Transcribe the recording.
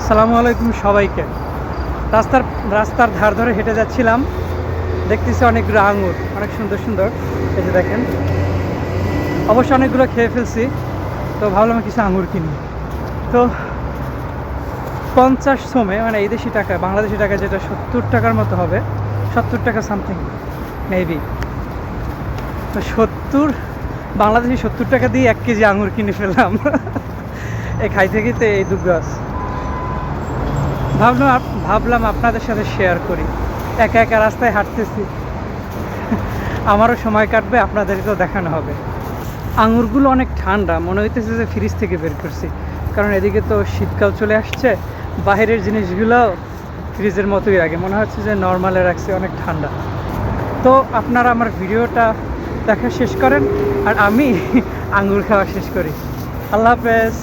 আসসালামু আলাইকুম সবাইকে। রাস্তার রাস্তার ধার ধরে হেঁটে যাচ্ছিলাম, দেখতেছি অনেকগুলো আঙুর, অনেক সুন্দর সুন্দর। এই যে দেখেন, অবশ্য অনেকগুলো খেয়ে ফেলছি, তো ভাবলাম কিছু আঙুর কিনি। তো 50 সমে, মানে এই দেশি টাকা, বাংলাদেশি টাকা যেটা 70 টাকার মতো হবে, 70 টাকা সামথিং মেবি। তো 70 বাংলাদেশি 70 টাকা দিয়ে 1 কেজি আঙুর কিনে ফেললাম। এই খাইতে খেতে এই দুধ গাছ ভাবলাম আপনাদের সাথে শেয়ার করি। একা একা রাস্তায় হাঁটতেছি, আমারও সময় কাটবে, আপনাদেরকেও দেখানো হবে। আঙুরগুলো অনেক ঠান্ডা, মনে হইতেছে যে ফ্রিজ থেকে বের করছি, কারণ এদিকে তো শীতকাল চলে আসছে। বাইরের জিনিসগুলো ফ্রিজের মতোই লাগে, মনে হচ্ছে যে নর্মালে রাখছি, অনেক ঠান্ডা। তো আপনারা আমার ভিডিওটা দেখা শেষ করেন আর আমি আঙুর খাওয়া শেষ করি। আল্লাহ হাফেজ।